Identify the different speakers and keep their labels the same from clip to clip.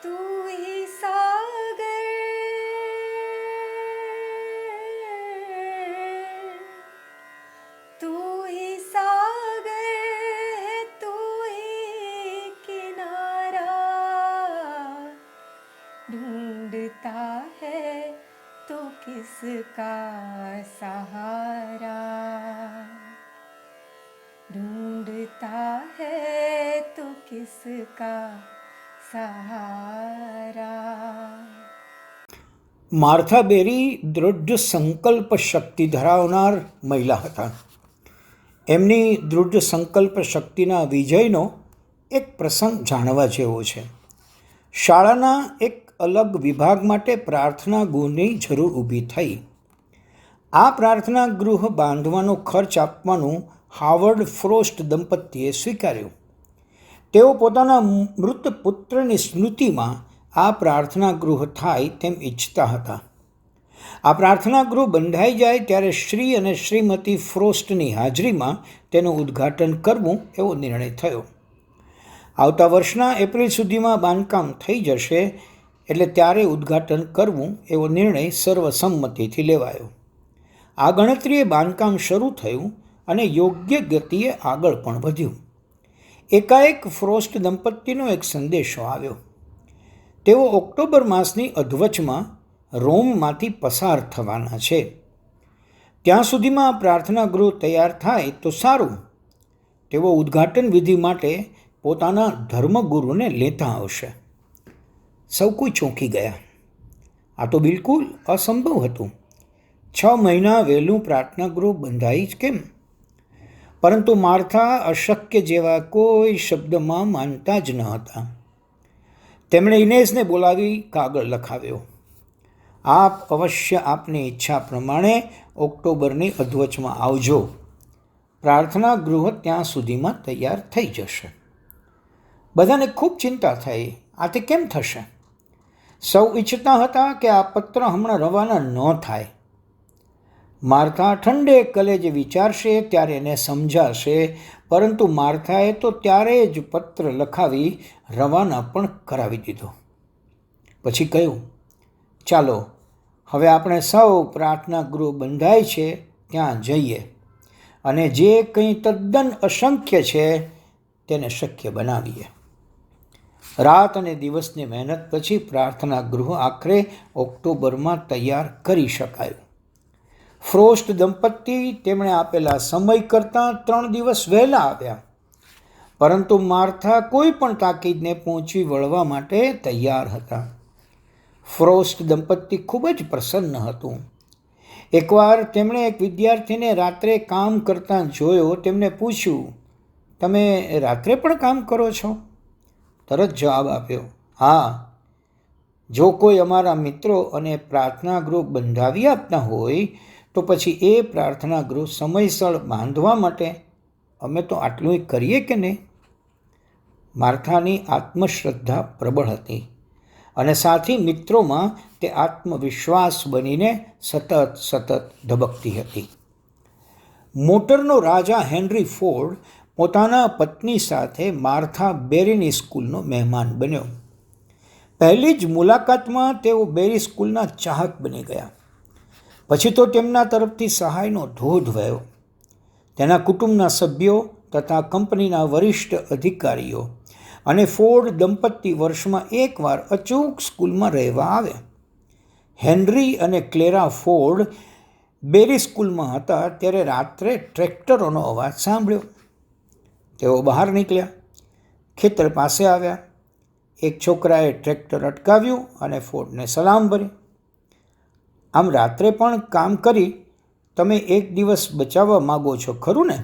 Speaker 1: तू ही सागर तू ही सागर है तू ही किनारा ढूंढता है तो किसका सहारा ढूंढता है तो किसका सहारा।
Speaker 2: માર્થા બેરી દૃઢ સંકલ્પ શક્તિ ધરાવનાર મહિલા હતા. એમની દૃઢ સંકલ્પ શક્તિના વિજયનો એક પ્રસંગ જાણવા જેવો છે. શાળાના એક અલગ વિભાગ માટે પ્રાર્થના ગૃહની જરૂર ઊભી થઈ. આ પ્રાર્થના ગૃહ બાંધવાનો ખર્ચ આપવાનું હાવર્ડ ફ્રોસ્ટ દંપતીએ સ્વીકાર્યું. તેઓ પોતાના મૃત પુત્રની સ્મૃતિમાં આ પ્રાર્થના ગૃહ થાય તેમ ઈચ્છતા હતા. આ પ્રાર્થના ગૃહ બંધાઈ જાય ત્યારે શ્રી અને શ્રીમતી ફ્રોસ્ટની હાજરીમાં તેનું ઉદ્ઘાટન કરવું એવો નિર્ણય થયો. આવતા વર્ષના એપ્રિલ સુધીમાં બાંધકામ થઈ જશે એટલે ત્યારે ઉદ્ઘાટન કરવું એવો નિર્ણય સર્વસંમતિથી લેવાયો. આ ગણતરીએ બાંધકામ શરૂ થયું અને યોગ્ય ગતિએ આગળ પણ વધ્યું. એકાએક ફ્રોસ્ટ દંપતીનો એક સંદેશો આવ્યો. તેઓ ઓક્ટોબર માસની અધવચમાં રોમમાંથી પસાર થવાના છે. ત્યાં સુધીમાં પ્રાર્થના ગૃહ તૈયાર થાય તો સારું. તેઓ ઉદ્ઘાટન વિધિ માટે પોતાના ધર્મગુરુને લેતા આવશે. સૌ કોઈ ચોંકી ગયા. આ તો બિલકુલ અસંભવ હતું. 6 મહિના વહેલું પ્રાર્થના ગૃહ બંધાઈ જ કેમ? પરંતુ માર્થા અશક્ય જેવા કોઈ શબ્દમાં માનતા જ ન હતા. તેમણે ઇનેસને બોલાવી કાગળ લખાવ્યો. આપ અવશ્ય આપની ઈચ્છા પ્રમાણે ઓક્ટોબરની અધવચમાં આવજો. પ્રાર્થના ગૃહ ત્યાં સુધીમાં તૈયાર થઈ જશે. બધાને ખૂબ ચિંતા થઈ. આ તે કેમ થશે? સૌ ઈચ્છતા હતા કે આ પત્ર હમણાં રવાના ન થાય. માર્થા ઠંડે કલેજે વિચારશે ત્યારે એને સમજાશે. પરંતુ માર્થાએ તો ત્યારે જ પત્ર લખાવી રવાના પણ કરાવી દીધો. પછી કહ્યું, ચાલો હવે આપણે સૌ પ્રાર્થના ગૃહ બંધાય છે ત્યાં જઈએ અને જે કંઈ તદ્દન અશક્ય છે તેને શક્ય બનાવીએ. રાત અને દિવસની મહેનત પછી પ્રાર્થના ગૃહ આખરે ઓક્ટોબરમાં તૈયાર કરી શકાયું. ફ્રોસ્ટ દંપતી તેમણે આપેલા સમય કરતાં 3 દિવસ વહેલા આવ્યા. પરંતુ માર્થા કોઈ પણ તાકીદને પહોંચી વળવા માટે તૈયાર હતા. ફ્રોસ્ટ દંપતી ખૂબ જ પ્રસન્ન હતું. એકવાર તેમણે એક વિદ્યાર્થીને રાત્રે કામ કરતા જોયો. તેમને પૂછ્યું, તમે રાત્રે પણ કામ કરો છો? તરત જવાબ આપ્યો, હા. જો કોઈ અમારા મિત્રો અને પ્રાર્થના ગૃહ બંધાવી આપતા હોય તો પછી એ પ્રાર્થના ગૃહ સમયસર બાંધવા માટે અમે તો આટલું કરીએ કે નહીં? માર્થાની આત્મશ્રદ્ધા પ્રબળ હતી અને સાથી મિત્રોમાં તે આત્મવિશ્વાસ બનીને સતત ધબકતી હતી. મોટરનો રાજા હેનરી ફોર્ડ પોતાના પત્ની સાથે માર્થા બેરીની સ્કૂલનો મહેમાન બન્યો. પહેલી જ મુલાકાતમાં તેઓ બેરી સ્કૂલના ચાહક બની ગયા. પછી તો તેમના તરફથી સહાયનો ધોધ વહ્યો. તેના કુટુંબના સભ્યો તથા કંપનીના વરિષ્ઠ અધિકારીઓ અને ફોર્ડ દંપતી વર્ષમાં એકવાર અચૂક સ્કૂલમાં રહેવા આવે. હેનરી અને ક્લેરા ફોર્ડ બેરી સ્કૂલમાં હતા ત્યારે રાત્રે ટ્રેક્ટરોનો અવાજ સાંભળ્યો. તેઓ બહાર નીકળ્યા, ખેતર પાસે આવ્યા. એક છોકરાએ ટ્રેક્ટર અટકાવ્યું અને ફોર્ડને સલામ ભરી. આમ રાત્રે પણ કામ કરી તમે એક દિવસ બચાવવા માગો છો ખરું ને?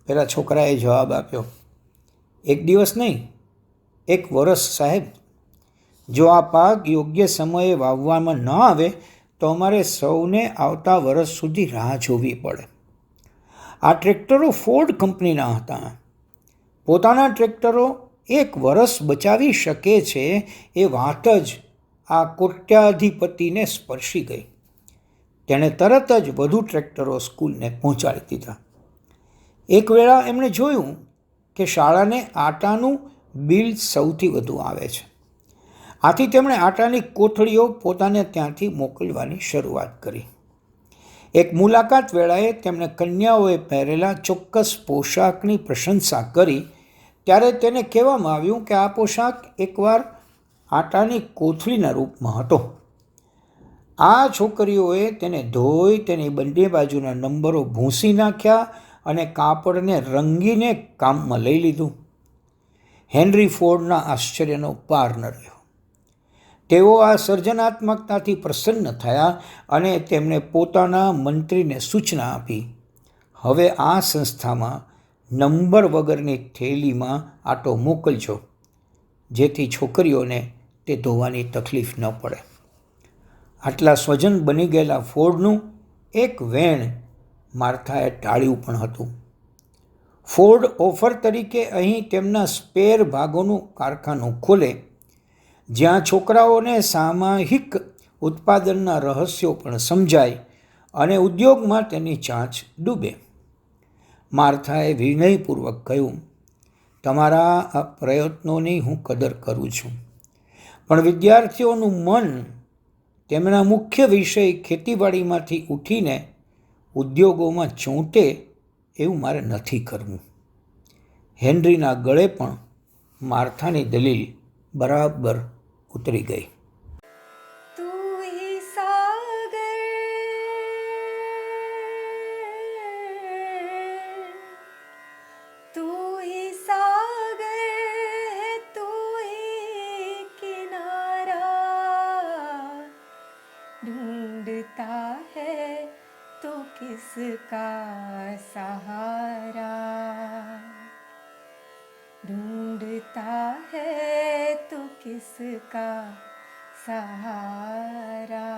Speaker 2: પેલા છોકરાએ જવાબ આપ્યો, એક દિવસ નહીં, 1 વર્ષ સાહેબ. જો આ પાક યોગ્ય સમયે વાવવામાં ન આવે તો અમારે સૌને આવતા વર્ષ સુધી રાહ જોવી પડે. આ ટ્રેક્ટરો ફોર્ડ કંપનીના હતા. પોતાના ટ્રેક્ટરો 1 વર્ષ બચાવી શકે છે એ વાત જ આ કોટ્યાધિપતિને સ્પર્શી ગઈ. તેણે તરત જ વધુ ટ્રેક્ટરો સ્કૂલને પહોંચાડી દીધા. એક વેળા એમણે જોયું કે શાળાને આટાનું બિલ સૌથી વધુ આવે છે. આથી તેમણે આટાની કોથળીઓ પોતાને ત્યાંથી મોકલવાની શરૂઆત કરી. એક મુલાકાત વેળાએ તેમણે કન્યાઓએ પહેરેલા ચોક્કસ પોશાકની પ્રશંસા કરી ત્યારે તેને કહેવામાં આવ્યું કે આ પોશાક એકવાર આટાની કોથળીના રૂપમાં હતો. આ છોકરીઓએ તેને ધોઈ તેની બંને બાજુના નંબરો ભૂંસી નાખ્યા અને કાપડને રંગીને કામમાં લઈ લીધું. હેનરી ફોર્ડના આશ્ચર્યનો પાર ન રહ્યો. તેઓ આ સર્જનાત્મકતાથી પ્રસન્ન થયા અને તેમણે પોતાના મંત્રીને સૂચના આપી, હવે આ સંસ્થામાં નંબર વગરની થેલીમાં આટો મોકલજો, જેથી છોકરીઓને તે ધોવાની તકલીફ ન પડે. આટલા સ્વજન બની ગયેલા ફોર્ડનું એક વેણ માર્થાએ ટાળ્યું પણ હતું. ફોર્ડ ઓફર તરીકે અહીં તેમના સ્પેર ભાગોનું કારખાનું ખોલે, જ્યાં છોકરાઓને સામૂહિક ઉત્પાદનના રહસ્યો પણ સમજાય અને ઉદ્યોગમાં તેની ચાંચ ડૂબે. માર્થાએ વિનયપૂર્વક કહ્યું, તમારા આ પ્રયત્નોની હું કદર કરું છું, પણ વિદ્યાર્થીઓનું મન તેમના મુખ્ય વિષય ખેતીવાડીમાંથી ઉઠીને ઉદ્યોગોમાં ચોંટે એવું મારે નથી કરવું. હેનરીના ગળે પણ માર્થાની દલીલ બરાબર ઉતરી ગઈ.
Speaker 1: तू ही सागर तू ही सागर है तू ही किनारा ढूंढता है तो किसका सहारा ढूंढता है तो किसका सहारा